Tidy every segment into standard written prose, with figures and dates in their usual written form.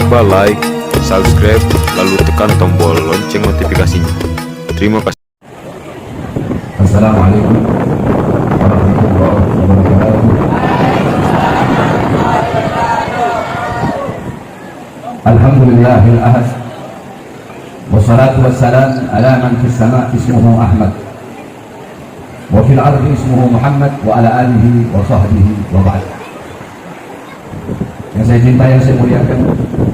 lupa like, subscribe, lalu tekan tombol lonceng notifikasinya. Terima kasih. Assalamualaikum warahmatullahi wabarakatuh. Alhamdulillahil ahad, wassalatu wassalam ala man fis sama' ismuhu Ahmad wa fil ardi ismuhu Muhammad wa ala alihi wa sahbihi wa ba'd. Yang saya cintai, yang saya muliakan,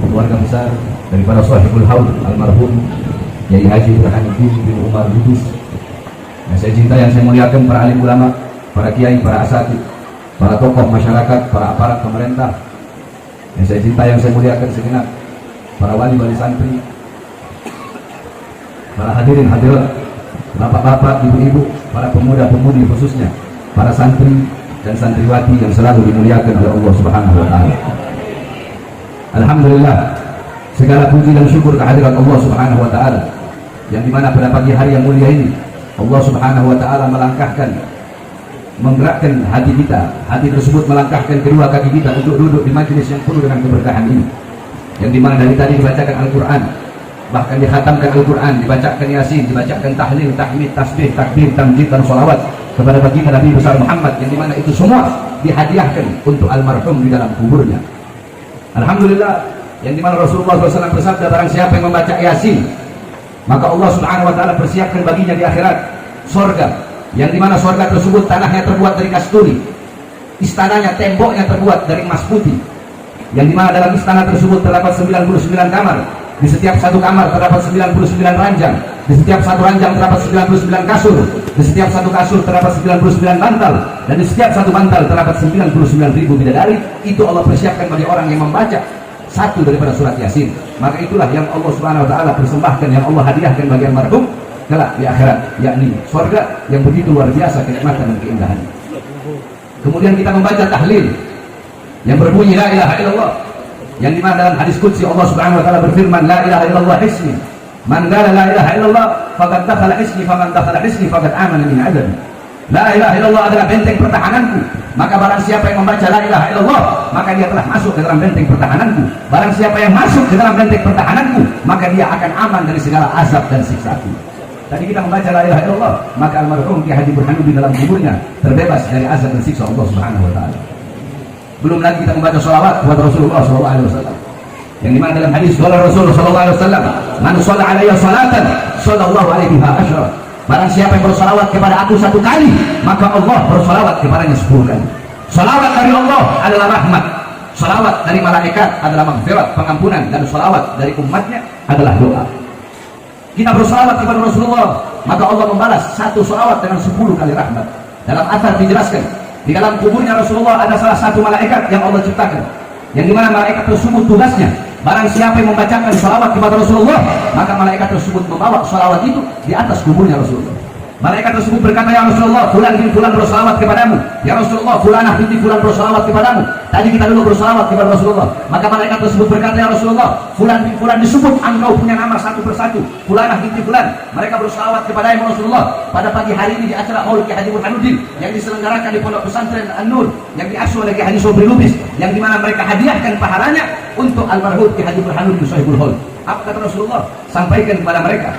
keluarga besar daripada sahibul haud almarhum Yai Haji Burhanuddin bin Umar Lubis. Yang saya cintai, yang saya muliakan, para alim ulama, para kiai, para asatidz, para tokoh masyarakat, para aparat pemerintah. Yang saya cintai, yang saya muliakan segenap para wali-wali santri, para hadirin hadirat, bapak-bapak, ibu-ibu, para pemuda-pemudi khususnya, para santri dan santriwati yang selalu dimuliakan oleh Allah Subhanahu wa taala. Alhamdulillah, segala puji dan syukur kehadirat Allah Subhanahu wa taala, yang dimana pada pagi hari yang mulia ini Allah Subhanahu wa taala melangkahkan, menggerakkan hati kita. Hati tersebut melangkahkan kedua kaki kita untuk duduk di majelis yang penuh dengan keberkahan ini, yang dimana dari tadi dibacakan Al-Quran, bahkan dikhatamkan Al-Quran, dibacakan Yasin, dibacakan tahlil, tahmid, tasbih, takbir, tamjid dan sholawat kepada baginda Nabi besar Muhammad, yang dimana itu semua dihadiahkan untuk almarhum di dalam kuburnya. Alhamdulillah, yang dimana Rasulullah SAW bersabda, barang siapa yang membaca Yasin, maka Allah Subhanahu wa taala persiapkan baginya di akhirat sorga, yang dimana sorga tersebut tanahnya terbuat dari kasturi, istananya, temboknya terbuat dari emas putih, yang dimana dalam istana tersebut terdapat 99 kamar. Di setiap satu kamar terdapat 99 ranjang, di setiap satu ranjang terdapat 99 kasur, di setiap satu kasur terdapat 99 bantal, dan di setiap satu bantal terdapat 99.000 bidadari. Itu Allah persiapkan bagi orang yang membaca satu daripada surat Yasin. Maka itulah yang Allah Subhanahu wa taala persembahkan, yang Allah hadiahkan bagi almarhum kelak di akhirat, yakni surga yang begitu luar biasa kenikmatan dan keindahan. Kemudian kita membaca tahlil yang berbunyi la ilaha illallah, yang dimana dalam hadis qudsi Allah Subhanahu wa taala berfirman, la ilaha illallah hisni, man qala la ilaha illallah faqad dakhala hisni, faman dakhala hisni faqad amana min adabi. La ilaha illallah adalah benteng pertahananku, maka barang siapa yang membaca la ilaha illallah, maka dia telah masuk ke dalam benteng pertahananku. Barang siapa yang masuk ke dalam benteng pertahananku, maka dia akan aman dari segala azab dan siksaku. Tadi kita membaca la ilaha illallah, maka almarhum Kiai Haji Burhanuddin dalam kuburnya terbebas dari azab dan siksa Allah Subhanahu wa taala. Belum lagi kita membaca sholawat kepada Rasulullah SAW, yang dimana dalam hadis Rasulullah SAW, man shalla alayya salatan sallallahu alaihi wa asyra. Barang siapa yang bersolawat kepada aku satu kali, maka Allah bersolawat kepadanya 10 kali. Solawat dari Allah adalah rahmat, solawat dari malaikat adalah maghfirat, pengampunan, dan solawat dari umatnya adalah doa. Kita bersolawat kepada Rasulullah, maka Allah membalas satu solawat dengan 10 kali rahmat. Dalam athar dijelaskan, di dalam kuburnya Rasulullah ada salah satu malaikat yang Allah ciptakan, yang dimana malaikat tersebut tugasnya, barang siapa yang membacakan salawat kepada Rasulullah, maka malaikat tersebut membawa salawat itu di atas kuburnya Rasulullah. Malaikat tersebut berkata, ya Rasulullah, fulan bin fulan bersalawat kepadamu. Ya Rasulullah, fulanah binti fulan bersalawat kepadamu. Tadi kita dulu bersalawat kepada Rasulullah. Maka malaikat tersebut berkata, ya Rasulullah, fulan bin fulan disebut engkau punya nama satu persatu. Fulanah binti fulan. Mereka bersalawat kepada Rasulullah pada pagi hari ini di acara Maulid Kiai Haji Burhanuddin yang diselenggarakan di Pondok Pesantren An-Nur, yang diasuh oleh Kiai Haji Sobri Lubis, yang dimana mereka hadiahkan pahalanya untuk almarhum Kiai Haji Burhanuddin Sahibul Haud. Apa kata Rasulullah? Sampaikan kepada mereka.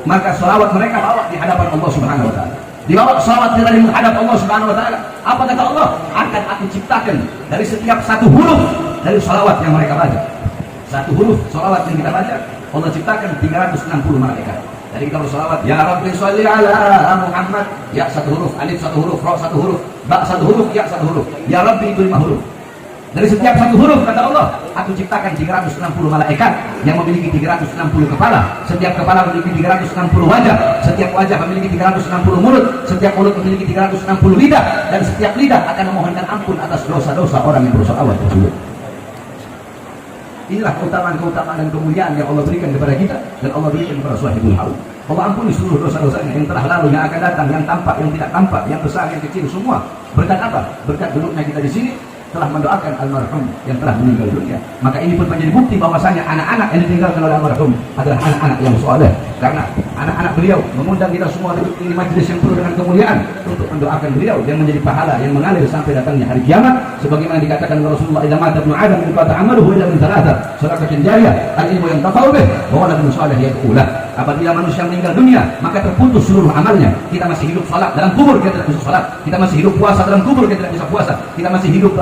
Maka salawat mereka bawa di hadapan Allah Subhanahu wa taala. Dibawa salawat kita di menghadap Allah Subhanahu wa taala. Apa kata Allah? Akan aku ciptakan dari setiap satu huruf dari salawat yang mereka baca. Satu huruf salawat yang kita baca, Allah ciptakan 360 malaikat. Jadi kita bersalawat, ya Rabbi sholli ala Muhammad, ya satu huruf, alif satu huruf, ra satu huruf, ba satu huruf, ya satu huruf. Ya Rabbi itu 5 huruf. Dari setiap satu huruf, kata Allah, aku ciptakan 360 malaikat yang memiliki 360 kepala. Setiap kepala memiliki 360 wajah. Setiap wajah memiliki 360 mulut. Setiap mulut memiliki 360 lidah. Dan setiap lidah akan memohonkan ampun atas dosa-dosa orang yang bersolawat tersebut. Inilah keutamaan-keutamaan dan kemuliaan yang Allah berikan kepada kita, dan Allah berikan kepada Sahibul Haud. Allah ampuni seluruh dosa-dosanya yang telah lalu, yang akan datang, yang tampak, yang tidak tampak, yang besar, yang kecil, semua. Berkat apa? Berkat duduknya kita di sini, telah mendoakan almarhum yang telah meninggal dunia. Maka ini pun menjadi bukti bahwasanya anak-anak yang ditinggalkan oleh almarhum adalah anak-anak yang soleh, karena anak-anak beliau mengundang kita semua duduk di majelis yang penuh dengan kemuliaan untuk mendoakan beliau yang menjadi pahala yang mengalir sampai datangnya hari kiamat, sebagaimana dikatakan oleh Rasulullah, idza mata ibnu adam inqata amaluhu illa min thalatha, shadaqatin jariyah, al-ilmu yantafa'u bih, wa waladun salih yad'u lah. Apabila manusia meninggal dunia, maka terputus seluruh amalnya. Kita masih hidup salat dalam kubur, kita tidak bisa salat. Kita masih hidup puasa dalam kubur, kita tidak bisa puasa. Kita masih hidup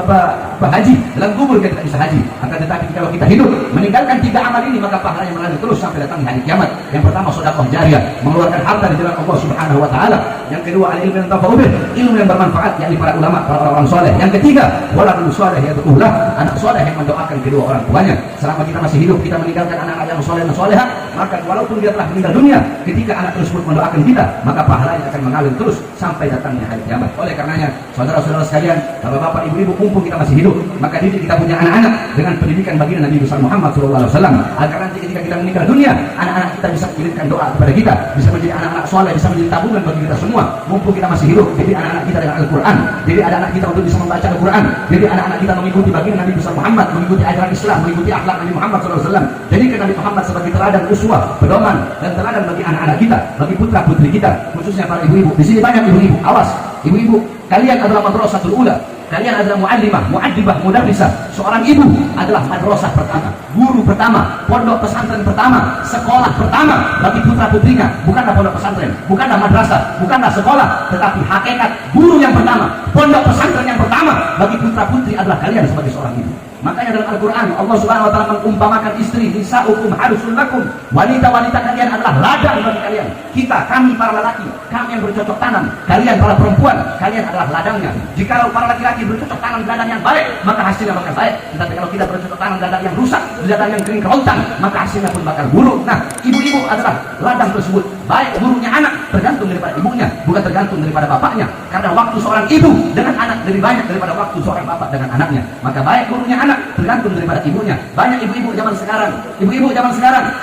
haji dalam kubur, kita tidak bisa haji. Akan tetapi kalau kita hidup meninggalkan 3 amal ini, maka pahalanya mengalir terus sampai datang hari kiamat. Yang pertama sedekah jariyah, mengeluarkan harta di jalan Allah Subhanahu wa taala. Yang kedua al-ilmu yang yantafa'u bih, ilmu yang bermanfaat, yakni para ulama, para orang soleh. Yang ketiga waladun salih yad'u lah, anak soleh yang mendoakan kedua orang tuanya. Selama kita masih hidup, kita meninggalkan anak-anak yang soleh dan solehah, maka walaupun dia telah meninggal dunia, ketika anak tersebut mendoakan kita, maka pahalanya akan mengalir terus sampai datangnya hari kiamat. Oleh karenanya, saudara-saudara sekalian, bapak-bapak, ibu-ibu, mumpung kita masih hidup, maka didik kita punya anak-anak dengan pendidikan baginda Nabi besar Muhammad SAW, agar nanti ketika kita meninggal dunia, anak-anak kita bisa mengirimkan doa kepada kita, bisa menjadi anak-anak soleh, bisa menjadi tabungan bagi kita semua. Mumpung kita masih hidup, jadi anak-anak kita dengan Al-Quran, jadi anak-anak kita untuk bisa membaca Al-Quran, jadi anak-anak kita mengikuti baginda Nabi besar Muhammad, mengikuti ajaran Islam, mengikuti akhlak Nabi Muhammad SAW. Jadi Nabi Muhammad sebagai teladan, uswah, pedoman dan teladan bagi anak-anak kita, bagi putra-putri kita, khususnya para ibu-ibu. Di sini banyak ibu-ibu. Awas, ibu-ibu, kalian adalah madrasatul ula. Kalian adalah muallimah, muaddibah, mudarrisah. Seorang ibu adalah madrasah pertama, guru pertama, pondok pesantren pertama, sekolah pertama bagi putra-putrinya. Bukanlah pondok pesantren, bukanlah madrasah, bukanlah sekolah, tetapi hakikat guru yang pertama, pondok pesantren yang pertama bagi putra-putri adalah kalian sebagai seorang ibu. Makanya dalam Al-Quran Allah Subhanahu wa taala mengumpamakan istri, nisa'ukum harusul lakum, wanita-wanita kalian adalah ladang bagi kalian. Kita, kami para lelaki, kami yang bercocok tanam, kalian para perempuan, kalian adalah ladangnya. Jika para laki-laki bercocok tanam di ladang yang baik, maka hasilnya bakal baik. Tetapi kalau kita bercocok tanam di ladang yang rusak, di ladang yang kering kerontang, maka hasilnya pun bakal buruk. Nah, ibu-ibu adalah ladang tersebut. Baik buruknya anak tergantung daripada ibunya, bukan tergantung daripada bapaknya. Karena waktu seorang ibu dengan anak lebih banyak daripada waktu seorang bapak dengan anaknya. Maka baik buruknya anak tergantung daripada ibunya. Banyak ibu-ibu zaman sekarang,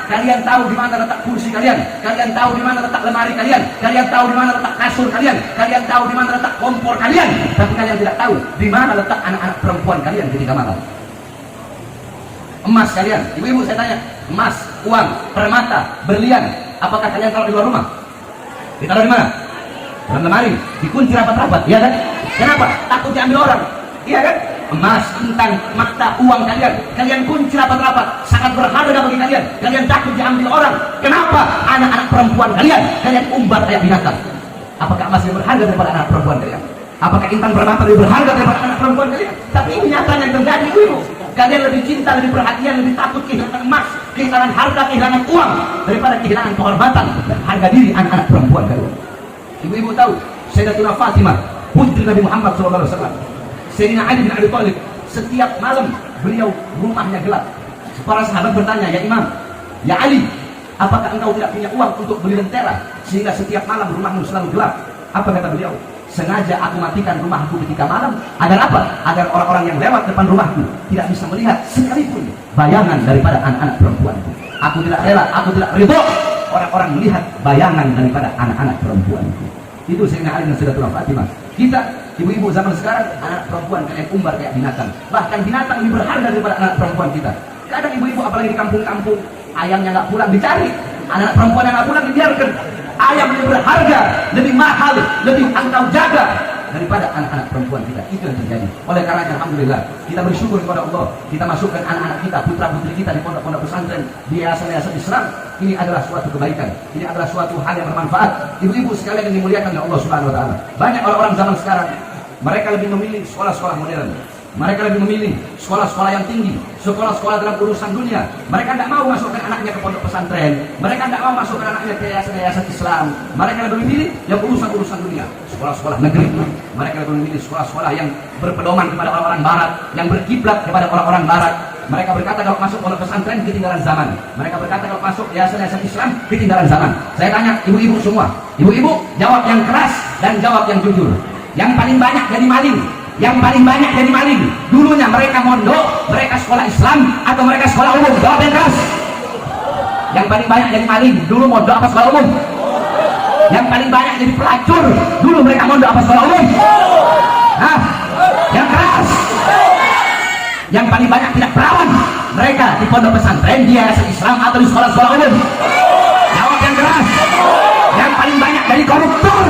kalian tahu di mana letak kursi kalian, kalian tahu di mana letak lemari kalian, kalian tahu di mana letak kasur kalian, kalian tahu di mana letak kompor kalian, tapi kalian tidak tahu di mana letak anak-anak perempuan kalian ketika malam. Emas kalian, ibu-ibu saya tanya, emas, uang, permata, berlian, apakah kalian taruh di luar rumah? Ditaruh di mana? Dalam lemari, dikunci rapat-rapat, iya kan? Kenapa? Takut diambil orang, iya kan? Emas, intan, makta, uang kalian kunci rapat-rapat, sangat berharga bagi kalian. Kalian takut diambil orang. Kenapa? Anak-anak perempuan kalian umbar kayak binatang. Apakah emas lebih berharga daripada anak perempuan kalian? Apakah intan permata lebih berharga daripada anak perempuan kalian? Tapi ini nyatanya yang terjadi, ibu. Kalian lebih cinta, lebih perhatian, lebih takut kehilangan emas, kehilangan harta, kehilangan uang daripada kehilangan kehormatan dan harga diri anak-anak perempuan kalian. Ibu-ibu tahu, Sayyidatina Fatimah, putri Nabi Muhammad SAW, Sayyidina Ali bin Abi Thalib, setiap malam beliau rumahnya gelap. Para sahabat bertanya, ya Imam, ya Ali, apakah engkau tidak punya uang untuk beli lentera sehingga setiap malam rumahmu selalu gelap? Apa kata beliau? Sengaja aku matikan rumahku ketika malam. Agar apa? Agar orang-orang yang lewat depan rumahku tidak bisa melihat sekalipun bayangan daripada anak-anak perempuanku. Aku tidak rela, aku tidak ridho orang-orang melihat bayangan daripada anak-anak perempuanku. Itu Sayyidina Ali dan Sayyidatina Fatimah. Kita, ibu-ibu zaman sekarang, anak perempuan kalian umbar kayak binatang. Bahkan binatang lebih berharga daripada anak perempuan kita. Kadang ibu-ibu apalagi di kampung-kampung, ayamnya nggak pulang dicari, anak perempuan yang nggak pulang dibiarkan. Ayam lebih berharga, lebih mahal, lebih engkau jaga daripada anak-anak perempuan kita. Itu yang terjadi. Oleh karena alhamdulillah kita bersyukur kepada Allah, kita masukkan anak-anak kita, putra-putri kita di pondok-pondok pesantren, di yayasan-yayasan Islam. Ini adalah suatu kebaikan, ini adalah suatu hal yang bermanfaat. Ibu-ibu sekalian yang dimuliakan oleh Allah Subhanahu wa taala. Banyak orang-orang zaman sekarang, mereka lebih memilih sekolah-sekolah modern. Mereka lebih memilih sekolah-sekolah yang tinggi, sekolah-sekolah dalam urusan dunia. Mereka tidak mau masukkan anaknya ke pondok pesantren. Mereka tidak mau masukkan anaknya ke yayasan-yayasan Islam. Mereka lebih memilih yang urusan-urusan dunia. Sekolah-sekolah negeri. Mereka lebih memilih sekolah-sekolah yang berpedoman kepada orang-orang barat, yang berkiblat kepada orang-orang barat. Mereka berkata kalau masuk pondok pesantren ketinggalan zaman. Mereka berkata kalau masuk yayasan-yayasan Islam ketinggalan zaman. Saya tanya ibu-ibu semua. Ibu-ibu jawab yang keras dan jawab yang jujur. Yang paling banyak jadi maling. Yang paling banyak jadi maling. Dulunya mereka mondok, mereka sekolah Islam atau mereka sekolah umum? Jawab yang keras. Yang paling banyak jadi maling, dulu mondok apa sekolah umum? Yang paling banyak jadi pelacur, dulu mereka mondok apa sekolah umum? Hah? Yang keras. yang paling banyak tidak perawan mereka di pondok pesantren, di yayasan Islam atau di sekolah-sekolah umum? Jawab yang keras. Yang paling banyak dari koruptor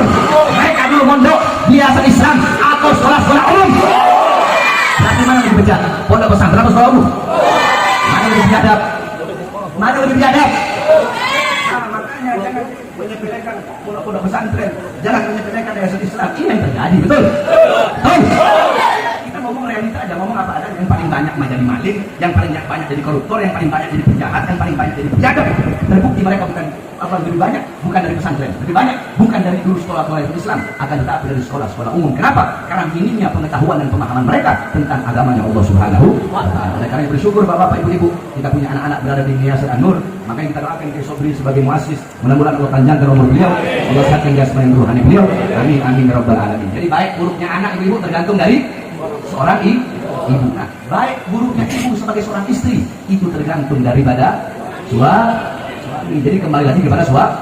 mereka dulu mondok di yayasan Islam atau sekolah-sekolah umum? Berarti mana lebih bejat? Pondok pesantren atau sekolah umum? Mana lebih biadab? Mana lebih biadab? Makanya jangan menyepelekan pondok pesantren, jangan menyepelekan yayasan Islam. Ini yang terjadi, betul? Betul? Kita ngomong realita aja, ngomong apa adanya. Yang paling banyak menjadi maling, yang paling banyak jadi koruptor, yang paling banyak jadi penjahat, yang paling banyak jadi penjaga. Terbukti mereka bukan apa lebih banyak, bukan dari pesantren, lebih banyak bukan dari dulu sekolah-sekolah Islam, akan tetapi dari sekolah-sekolah umum. Kenapa? Karena minimnya pengetahuan dan pemahaman mereka tentang agamanya Allah Subhanahu wa Ta'ala. Oleh karena bersyukur Bapak Ibu, kita punya anak-anak berada di Yayasan An-Nur. Makanya kita doakan ke Sobri sebagai muassis, mudah-mudahan Allah panjangkan umur beliau, Allah sehatkan jasmani dan rohani beliau. Amin amin ya rabbal alamin. Jadi baik buruknya anak ibu tergantung dari seorang ibu. Nah, baik buruknya ibu sebagai seorang istri itu tergantung daripada suami. Jadi kembali lagi kepada suami.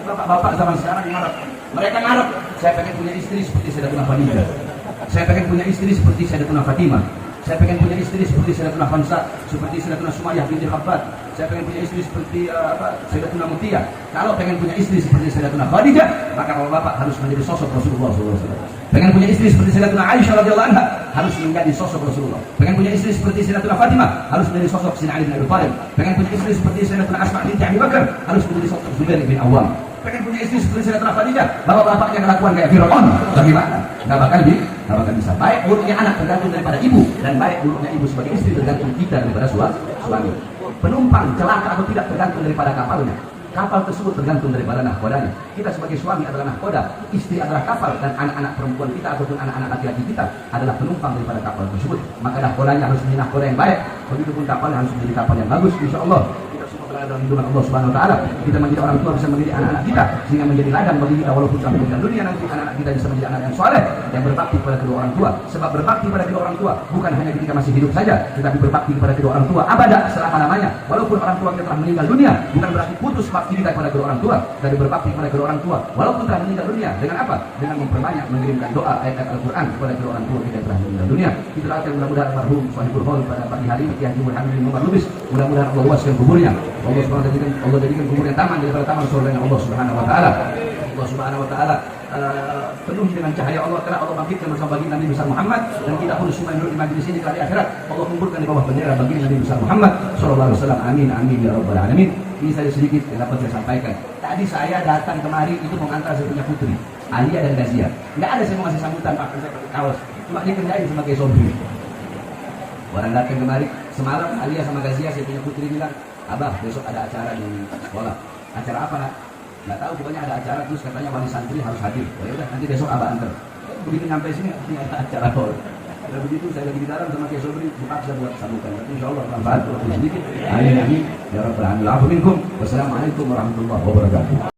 Bapak-bapak zaman sekarang ngarep. Mereka ngarep, saya pengen punya istri seperti Sayyidatuna Khadijah. Saya pengen punya istri seperti Sayyidatuna Fatimah. Saya pengen punya istri seperti Sayyidatuna Khamsah, seperti Sayyidatuna Sumayyah binti Khabbab. Saya pengen punya istri seperti Sayyidatuna Mutia. Kalau pengen punya istri seperti Sayyidatuna Khadijah, maka bapak harus menjadi sosok Rasulullah SAW. Pengen punya istri seperti Sayyidatuna Aisyah radhiyallahu anha, harus menjadi sosok Rasulullah. Pengen punya istri seperti Sayyidatuna Fatimah, harus menjadi sosok Sayyidina Ali bin Abi Thalib. Pengen punya istri seperti Sayyidatuna Asma binti Abi Bakar, harus menjadi sosok Zubair bin Awwam. Pengen punya istri seperti Sayyidatuna Khadijah, bapak-bapaknya kelakuan kayak Firaun, bagaimana? Nggak bakal bisa. Baik buruknya anak tergantung daripada ibu, dan baik buruknya ibu sebagai istri tergantung kita daripada suami. Penumpang celaka atau tidak tergantung daripada kapalnya. Kapal tersebut tergantung daripada nahkodanya. Kita sebagai suami adalah nahkoda, istri adalah kapal, dan anak-anak perempuan kita ataupun anak-anak laki-laki kita adalah penumpang daripada kapal tersebut. Maka nahkodanya harus menjadi nahkoda yang baik, begitupun kapalnya harus menjadi kapal yang bagus. Insya Allah kita semua berada dalam lindungan Allah Subhanahu Wa Taala. Kita menjadi orang tua bisa mendidik anak-anak kita sehingga menjadi ladang bagi kita walaupun sampai meninggal dunia nanti anak-anak kita bisa menjadi anak yang soleh yang berbakti kepada kedua orang tua. Sebab berbakti kepada kedua orang tua bukan hanya ketika masih hidup saja, tetapi berbakti kepada kedua orang tua abada selama-lamanya. Walaupun orang tua kita telah meninggal dunia, bukan berarti putus bakti kita kepada kedua orang tua. Dari berbakti kepada kedua orang tua walaupun telah meninggal dunia dengan apa? Dengan memperbanyak mengirimkan doa ayat Al-Quran kepada kedua orang tua kita yang telah meninggal dunia. Kita doakan mudah-mudahan almarhum Sahibul Haul pada pagi hari ini Kiai Haji Hamid Muhammad Lubis, mudah-mudahan Allah luaskan kuburnya. Allah jadikan kuburnya taman daripada taman surganya Allah Subhanahu Wa Taala. Allah Subhanahu Wa Taala penuh dengan cahaya Allah, karena Allah bangkitkan bersama baginda Nabi besar Muhammad, dan kita pun semua yang duduk di majlis ini kelak di akhirat Allah kumpulkan di bawah bendera baginda Nabi besar Muhammad sallallahu alaihi wasallam. Amin amin ya rabbal alamin. Ini saja sedikit yang dapat saya sampaikan. Tadi saya datang kemari itu mengantar saya punya putri Alia dan Gazia. Nggak ada saya mau ngasih sambutan pakai saya pakai kaos, cuma dikerjain sebagai sobri. Orang datang kemari semalam Alia sama Gazia, saya punya putri, bilang, Abah besok ada acara di sekolah. Acara apa nak? Nggak tahu, pokoknya ada acara, terus katanya wali santri harus hadir. Oh ya udah, nanti besok Abah antar. Begitu nyampe sini ini ada acara hall. Dan begitu saya lagi di dalam sama Kiai Sobri, buka bisa buat sambutan. Tapi insya Allah manfaat sedikit. Amin amin ya rabbal alamin. Wassalamualaikum warahmatullahi wabarakatuh.